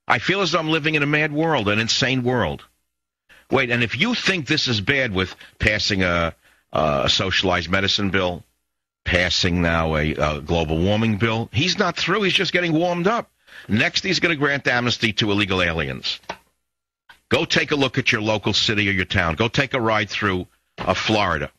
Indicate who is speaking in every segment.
Speaker 1: I feel as though I'm living in a mad world, an insane world. Wait, and if you think this is bad with passing a socialized medicine bill, passing now a global warming bill, he's not through. He's just getting warmed up. Next, he's going to grant amnesty to illegal aliens. Go take a look at your local city or your town. Go take a ride through Florida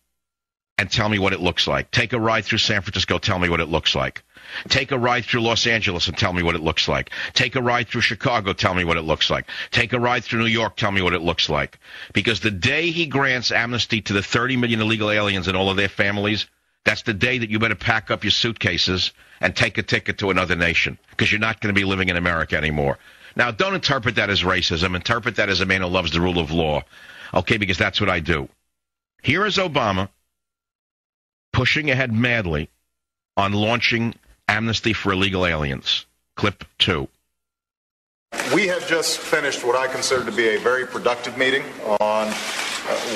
Speaker 1: and tell me what it looks like. Take a ride through San Francisco. Tell me what it looks like. Take a ride through Los Angeles and tell me what it looks like. Take a ride through Chicago. Tell me what it looks like. Take a ride through New York. Tell me what it looks like. Because the day he grants amnesty to the 30 million illegal aliens and all of their families, that's the day that you better pack up your suitcases and take a ticket to another nation, because you're not going to be living in America anymore. Now, don't interpret that as racism. Interpret that as a man who loves the rule of law. Okay, because that's what I do. Here is Obama pushing ahead madly on launching amnesty for illegal aliens. Clip 2.
Speaker 2: We have just finished what I consider to be a very productive meeting on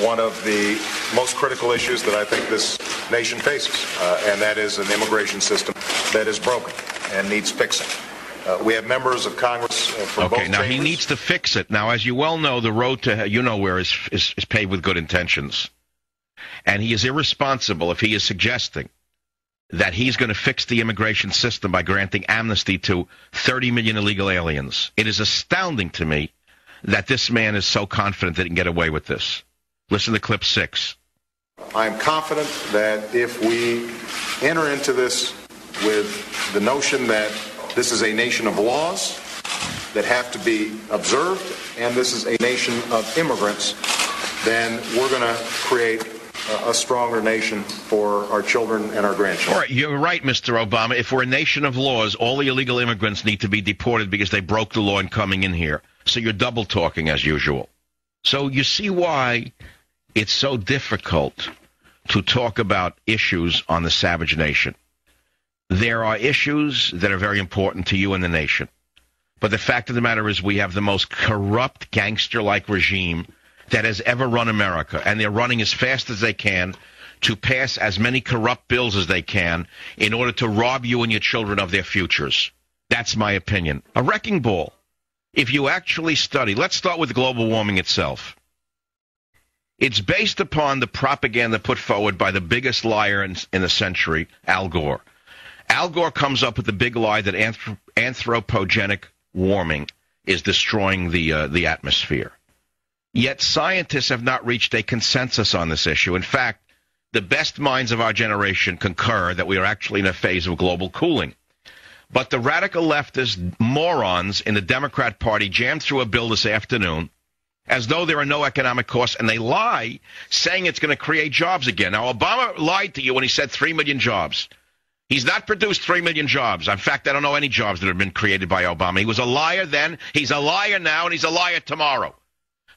Speaker 2: one of the most critical issues that I think this nation faces, and that is an immigration system that is broken and needs fixing. We have members of Congress from both
Speaker 1: now
Speaker 2: chambers.
Speaker 1: He needs to fix it. Now, as you well know, the road to you-know-where is paved with good intentions. And he is irresponsible if he is suggesting that he's going to fix the immigration system by granting amnesty to 30 million illegal aliens. It is astounding to me that this man is so confident that he can get away with this. Listen to clip 6.
Speaker 2: I am confident that if we enter into this with the notion that this is a nation of laws that have to be observed, and this is a nation of immigrants, then we're going to create a stronger nation for our children and our grandchildren.
Speaker 1: All right, you're right, Mr. Obama. If we're a nation of laws, all the illegal immigrants need to be deported because they broke the law in coming in here. So you're double talking as usual. So you see why it's so difficult to talk about issues on the savage nation. There are issues that are very important to you and the nation. But the fact of the matter is we have the most corrupt, gangster-like regime that has ever run America, and they're running as fast as they can to pass as many corrupt bills as they can in order to rob you and your children of their futures. That's my opinion. A wrecking ball. If you actually study, let's start with global warming itself. It's based upon the propaganda put forward by the biggest liar in the century, Al Gore. Al Gore comes up with the big lie that anthropogenic warming is destroying the atmosphere. Yet scientists have not reached a consensus on this issue. In fact, the best minds of our generation concur that we are actually in a phase of global cooling. But the radical leftist morons in the Democrat Party jammed through a bill this afternoon as though there are no economic costs, and they lie, saying it's going to create jobs again. Now, Obama lied to you when he said 3 million jobs. He's not produced 3 million jobs. In fact, I don't know any jobs that have been created by Obama. He was a liar then, he's a liar now, and he's a liar tomorrow.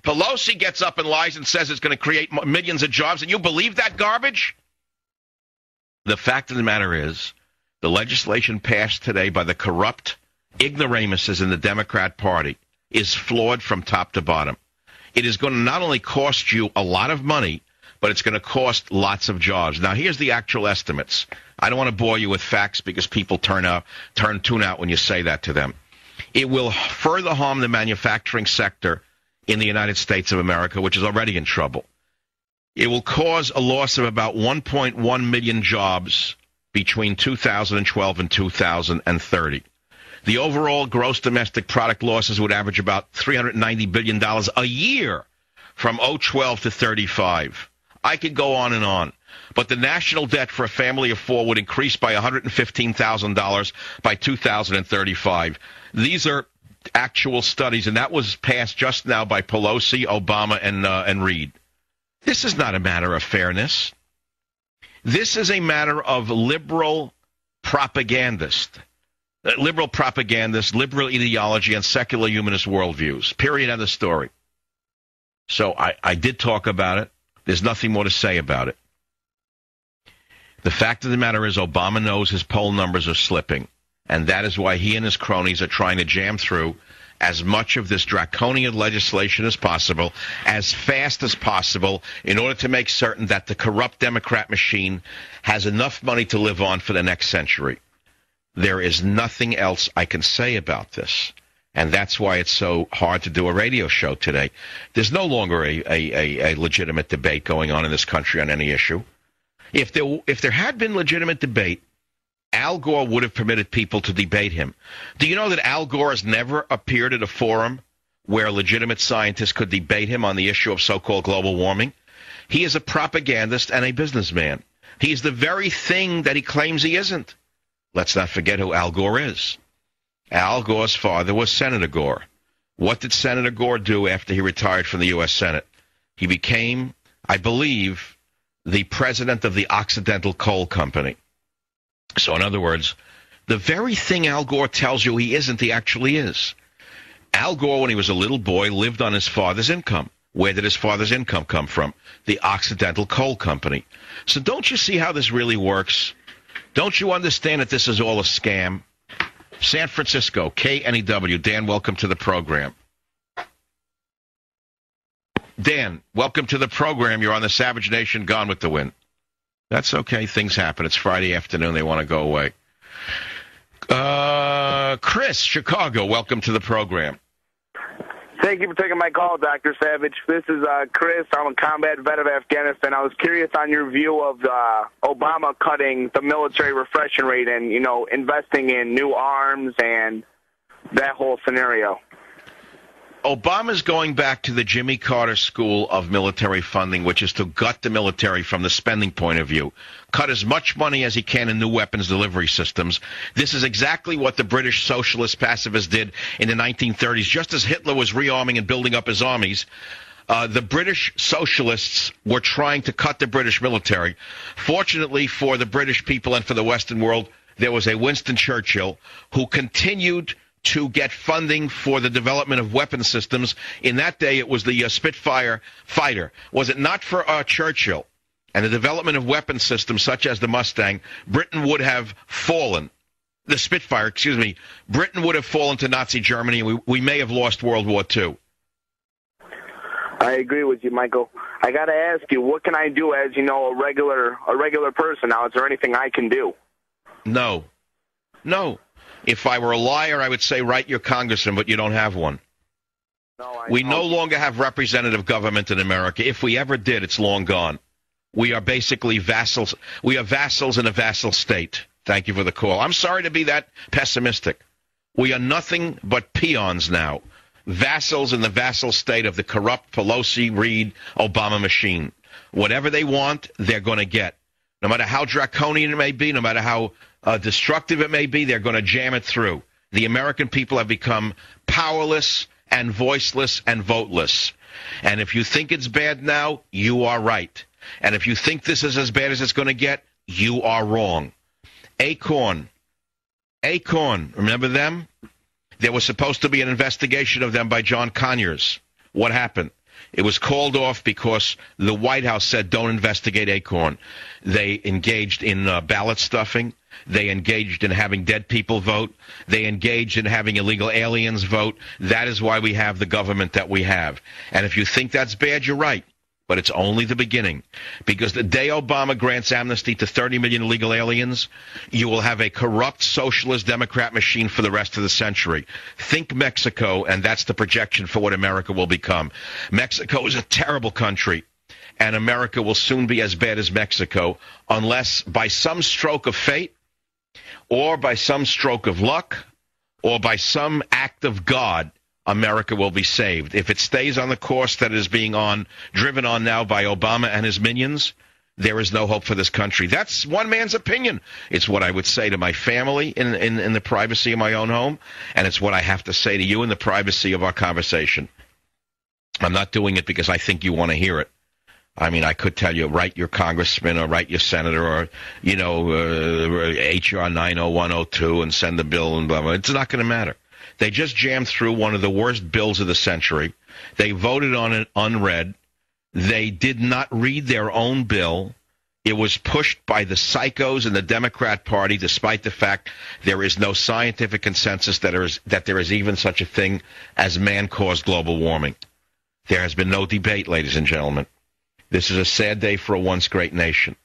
Speaker 1: Pelosi gets up and lies and says it's going to create millions of jobs, and you believe that garbage? The fact of the matter is, the legislation passed today by the corrupt ignoramuses in the Democrat Party is flawed from top to bottom. It is going to not only cost you a lot of money, but it's going to cost lots of jobs. Now, here's the actual estimates. I don't want to bore you with facts because people tune out when you say that to them. It will further harm the manufacturing sector in the United States of America, which is already in trouble. It will cause a loss of about 1.1 million jobs between 2012 and 2030. The overall gross domestic product losses would average about $390 billion a year from 2012 to 35. I could go on and on. But the national debt for a family of four would increase by $115,000 by 2035. These are actual studies, and that was passed just now by Pelosi, Obama, and Reid. This is not a matter of fairness. This is a matter of liberal propagandists, liberal ideology, and secular humanist worldviews. Period. End of story. So I did talk about it. There's nothing more to say about it. The fact of the matter is Obama knows his poll numbers are slipping, and that is why he and his cronies are trying to jam through as much of this draconian legislation as possible, as fast as possible, in order to make certain that the corrupt Democrat machine has enough money to live on for the next century. There is nothing else I can say about this. And that's why it's so hard to do a radio show today. There's no longer a legitimate debate going on in this country on any issue. If there had been legitimate debate, Al Gore would have permitted people to debate him. Do you know that Al Gore has never appeared at a forum where legitimate scientists could debate him on the issue of so-called global warming? He is a propagandist and a businessman. He's the very thing that he claims he isn't. Let's not forget who Al Gore is. Al Gore's father was Senator Gore. What did Senator Gore do after he retired from the U.S. Senate? He became, I believe, the president of the Occidental Coal Company. So in other words, the very thing Al Gore tells you he isn't, he actually is. Al Gore, when he was a little boy, lived on his father's income. Where did his father's income come from? The Occidental Coal Company. So don't you see how this really works? Don't you understand that this is all a scam? San Francisco, KNEW. Dan, welcome to the program. Dan, welcome to the program. You're on the Savage Nation, Gone with the Wind. That's okay. Things happen. It's Friday afternoon. They want to go away. Chris, Chicago, welcome to the program.
Speaker 3: Thank you for taking my call, Dr. Savage. This is Chris. I'm a combat vet of Afghanistan. I was curious on your view of Obama cutting the military refreshing rate and, investing in new arms and that whole scenario.
Speaker 1: Obama's going back to the Jimmy Carter school of military funding, which is to gut the military from the spending point of view. Cut as much money as he can in new weapons delivery systems. This is exactly what the British socialist pacifists did in the 1930s. Just as Hitler was rearming and building up his armies, the British socialists were trying to cut the British military. Fortunately for the British people and for the Western world, there was a Winston Churchill who continued to get funding for the development of weapon systems. In that day, it was the Spitfire fighter. Was it not for Churchill and the development of weapon systems such as the Mustang, Britain would have fallen. The Spitfire, Britain would have fallen to Nazi Germany, and we may have lost World War II.
Speaker 3: I agree with you, Michael. I got to ask you, what can I do as, a regular person now? Is there anything I can do?
Speaker 1: No. If I were a liar, I would say write your congressman, but you don't have one. We no longer have representative government in America. If we ever did, it's long gone. We are basically vassals. We are vassals in a vassal state. Thank you for the call. I'm sorry to be that pessimistic. We are nothing but peons now. Vassals in the vassal state of the corrupt Pelosi, Reid, Obama machine. Whatever they want, they're going to get. No matter how draconian it may be, no matter how destructive it may be, they're going to jam it through. The American people have become powerless and voiceless and voteless. And if you think it's bad now, you are right. And if you think this is as bad as it's going to get, you are wrong. Acorn, remember them? There was supposed to be an investigation of them by John Conyers. What happened? It was called off because the White House said don't investigate Acorn. They engaged in ballot stuffing. They engaged in having dead people vote. They engaged in having illegal aliens vote. That is why we have the government that we have. And if you think that's bad, you're right. But it's only the beginning. Because the day Obama grants amnesty to 30 million illegal aliens, you will have a corrupt socialist Democrat machine for the rest of the century. Think Mexico, and that's the projection for what America will become. Mexico is a terrible country, and America will soon be as bad as Mexico, unless by some stroke of fate, or by some stroke of luck, or by some act of God, America will be saved. If it stays on the course that it is being driven on now by Obama and his minions, there is no hope for this country. That's one man's opinion. It's what I would say to my family in the privacy of my own home, and it's what I have to say to you in the privacy of our conversation. I'm not doing it because I think you want to hear it. I mean, I could tell you, write your congressman or write your senator or, H.R. 90102 and send the bill and blah, blah. It's not going to matter. They just jammed through one of the worst bills of the century. They voted on it unread. They did not read their own bill. It was pushed by the psychos in the Democrat Party, despite the fact there is no scientific consensus that there is even such a thing as man-caused global warming. There has been no debate, ladies and gentlemen. This is a sad day for a once great nation.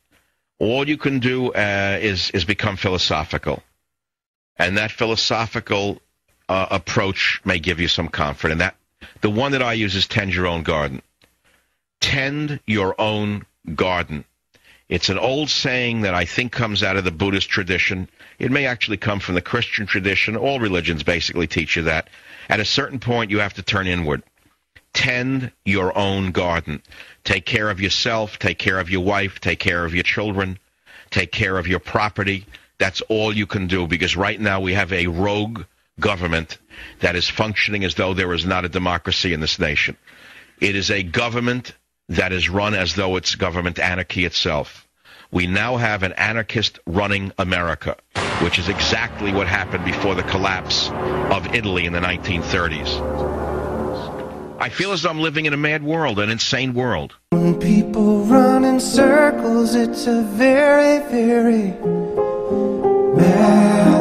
Speaker 1: All you can do is become philosophical. And that philosophical approach may give you some comfort. And that the one that I use is tend your own garden. Tend your own garden. It's an old saying that I think comes out of the Buddhist tradition. It may actually come from the Christian tradition. All religions basically teach you that. At a certain point, you have to turn inward. Tend your own garden. Take care of yourself. Take care of your wife. Take care of your children. Take care of your property. That's all you can do, because right now we have a rogue government that is functioning as though there is not a democracy in this nation. It is a government that is run as though it's government anarchy itself. We now have an anarchist running America, which is exactly what happened before the collapse of Italy in the 1930s. I feel as though I'm living in a mad world, an insane world.
Speaker 4: When people run in circles, it's a very, very mad